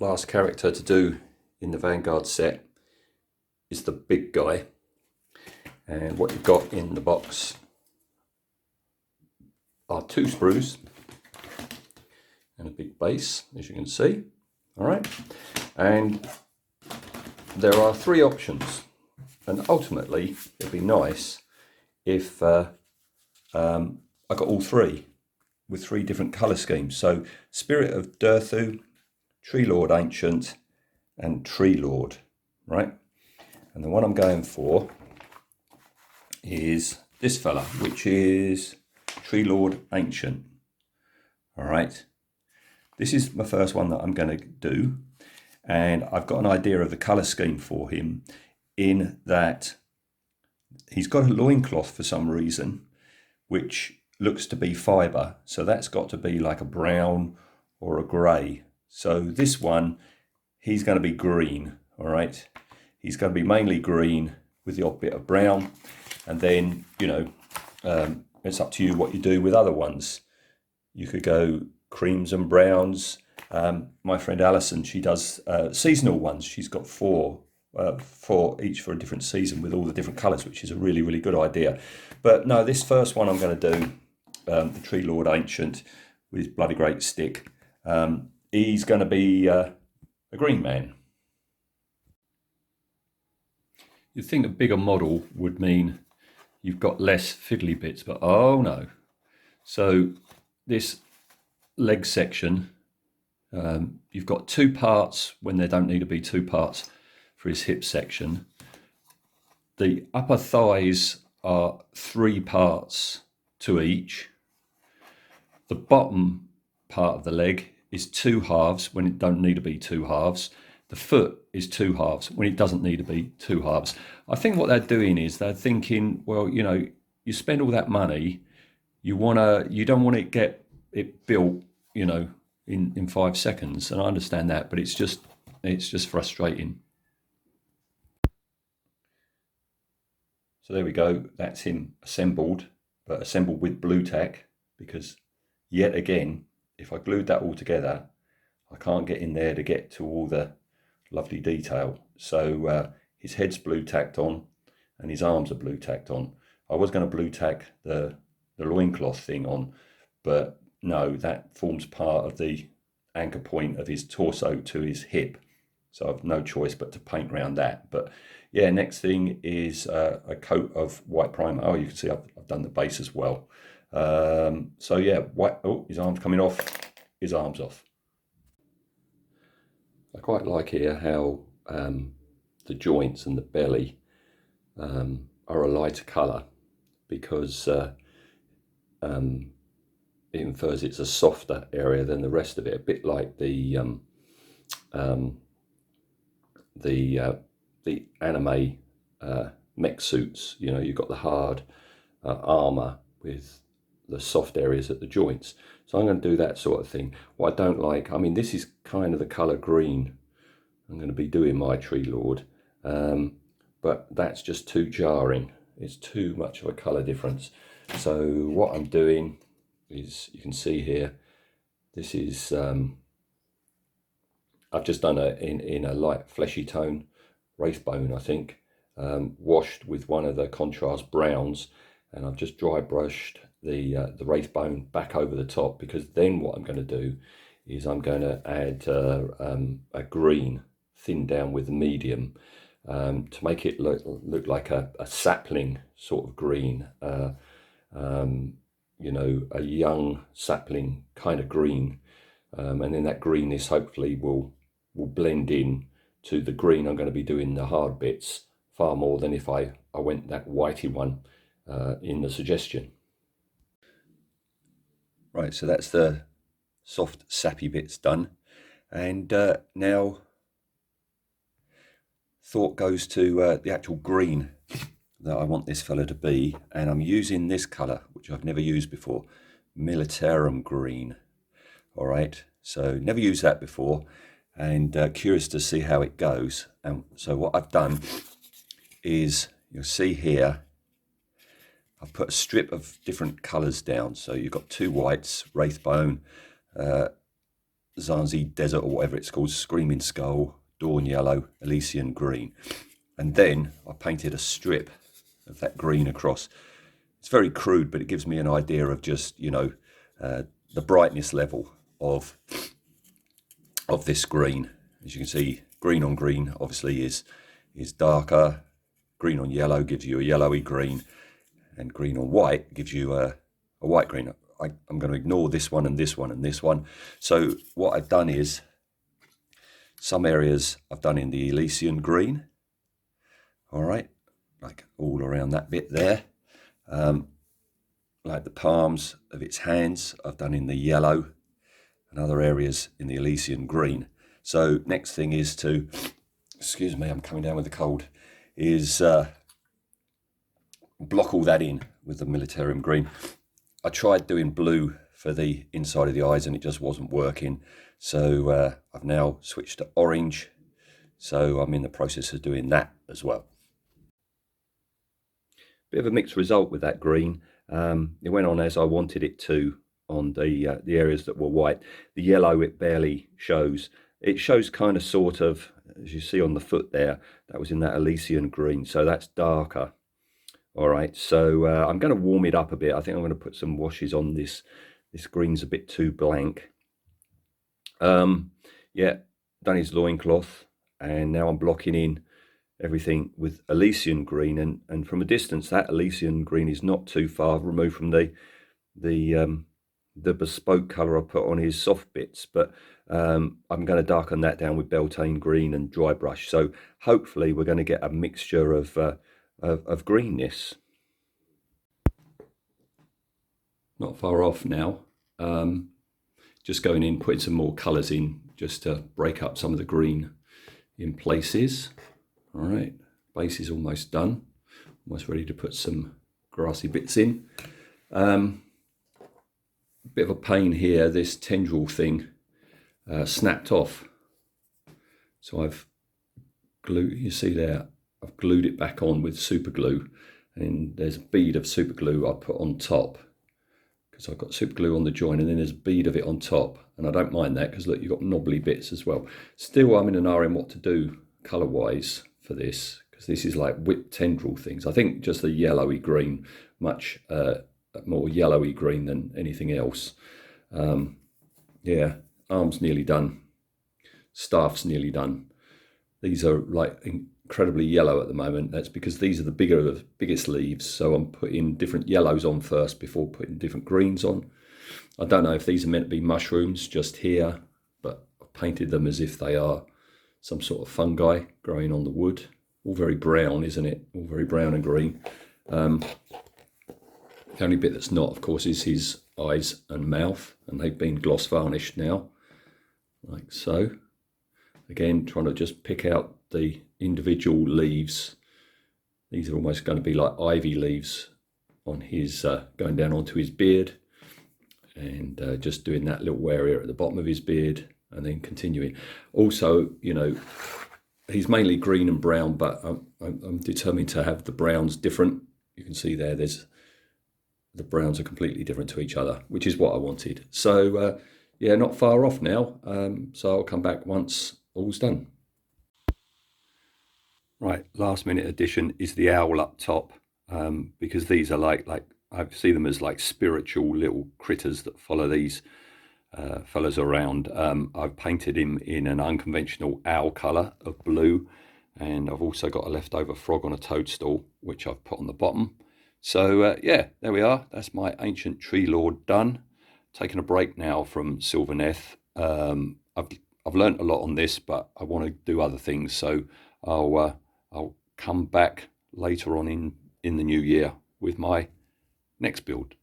last character to do in the Vanguard set is the big guy. And what you've got in the box are 2 sprues and a big base, as you can see. All right, and there are 3 options, and ultimately it'd be nice if I got all 3 with 3 different colour schemes. So Spirit of Durthu, Treelord Ancient, and Treelord, right? And the one I'm going for is this fella, which is Treelord Ancient. All right, this is my first one that I'm going to do, and I've got an idea of the colour scheme for him, in that he's got a loincloth for some reason, which looks to be fibre, so that's got to be like a brown or a grey. So this one, he's going to be green, all right? He's going to be mainly green with the odd bit of brown, and then, you know, it's up to you what you do with other ones. You could go creams and browns. My friend Alison, she does seasonal ones. She's got 4 each for a different season with all the different colours, which is a really, really good idea. But no, this first one I'm going to do, the Treelord Ancient with his bloody great stick. He's going to be a green man. You'd think a bigger model would mean you've got less fiddly bits, but oh no. So this leg section, you've got 2 parts when there don't need to be 2 parts for his hip section. The upper thighs are 3 parts to each. The bottom part of the leg is 2 halves when it don't need to be 2 halves. The foot is 2 halves when it doesn't need to be 2 halves. I think what they're doing is they're thinking, well, you know, you spend all that money, you don't want to get it built, you know, in 5 seconds, and I understand that, but it's just frustrating. So there we go. That's him assembled, but assembled with blue tack, because yet again, if I glued that all together, I can't get in there to get to all the lovely detail. So his head's blue tacked on and his arms are blue tacked on. I was going to blue tack the loincloth thing on, but no, that forms part of the anchor point of his torso to his hip. So I've no choice but to paint around that. But yeah, next thing is a coat of white primer. Oh, you can see I've done the base as well. So yeah, white. Oh, his arm's coming off. His arm's off. I quite like here how the joints and the belly are a lighter colour, because it infers it's a softer area than the rest of it, a bit like the anime mech suits. You know, you've got the hard armour with the soft areas at the joints. So I'm going to do that sort of thing. What I don't like, I mean, this is kind of the colour green I'm going to be doing my Treelord, but that's just too jarring. It's too much of a colour difference. So what I'm doing is, you can see here, this is, I've just done it in a light fleshy tone, Wraithbone I think, washed with one of the contrast browns, and I've just dry brushed the Wraithbone back over the top, because then what I'm going to do is I'm going to add a green thinned down with the medium, to make it look like a sapling sort of green, you know, a young sapling kind of green, and then that greenness hopefully will blend in to the green I'm going to be doing the hard bits far more than if I went that whitey one in the suggestion. Right, so that's the soft sappy bits done, and now thought goes to the actual green that I want this fella to be, and I'm using this colour, which I've never used before, Militarum green. All right, so never used that before, and curious to see how it goes. And so what I've done is, you'll see here, I've put a strip of different colours down. So you've got 2 whites, Wraithbone, Zanzi Desert, or whatever it's called, Screaming Skull, Dawn Yellow, Elysian Green. And then I painted a strip of that green across. It's very crude, but it gives me an idea of just, you know, the brightness level of this green. As you can see, green on green obviously is darker. Green on yellow gives you a yellowy green, and green on white gives you a white green. I'm going to ignore this one and this one and this one. So what I've done is, some areas I've done in the Elysian green, all right, like all around that bit there. Like the palms of its hands I've done in the yellow, and other areas in the Elysian green. So next thing is to, excuse me, I'm coming down with a cold, is block all that in with the Militarum green. I tried doing blue for the inside of the eyes and it just wasn't working. So I've now switched to orange. So I'm in the process of doing that as well. Bit of a mixed result with that green. It went on as I wanted it to on the areas that were white. The yellow, it barely shows. It shows kind of sort of, as you see on the foot there, that was in that Elysian green. So that's darker. All right, so I'm going to warm it up a bit. I think I'm going to put some washes on this. This green's a bit too blank. Yeah, done his loincloth, and now I'm blocking in everything with Elysian green, and from a distance that Elysian green is not too far removed from the bespoke colour I put on his soft bits, but I'm going to darken that down with Beltane green and dry brush. So hopefully we're going to get a mixture of greenness. Not far off now. Just going in, putting some more colours in just to break up some of the green in places. All right, base is almost done. Almost ready to put some grassy bits in. Bit of a pain here, this tendril thing snapped off. So I've glued, you see there, I've glued it back on with super glue, and there's a bead of super glue I put on top, because I've got super glue on the joint and then there's a bead of it on top, and I don't mind that because look, you've got knobbly bits as well. Still, I'm in an RM what to do colour wise for this, because this is like whipped tendril things. I think just the yellowy green, much more yellowy green than anything else. Yeah, arm's nearly done, staff's nearly done. These are like incredibly yellow at the moment. That's because these are the biggest leaves, so I'm putting different yellows on first before putting different greens on. I don't know if these are meant to be mushrooms just here, but I've painted them as if they are some sort of fungi growing on the wood. All very brown, isn't it? All very brown and green. The only bit that's not, of course, is his eyes and mouth, and they've been gloss varnished now, like so. Again, trying to just pick out the individual leaves. These are almost going to be like ivy leaves on his, going down onto his beard, and just doing that little area at the bottom of his beard, and then continuing. Also, you know, he's mainly green and brown, but I'm determined to have the browns different. You can see there, the browns are completely different to each other, which is what I wanted. So yeah, not far off now. So I'll come back once all's done. Right, last minute addition is the owl up top, because these are like I see them as like spiritual little critters that follow these fellas around. I've painted him in an unconventional owl colour of blue, and I've also got a leftover frog on a toadstool, which I've put on the bottom. So yeah, there we are. That's my ancient Treelord done. Taking a break now from Sylvaneth. I've learnt a lot on this, but I want to do other things, so I'll come back later on in the new year with my next build.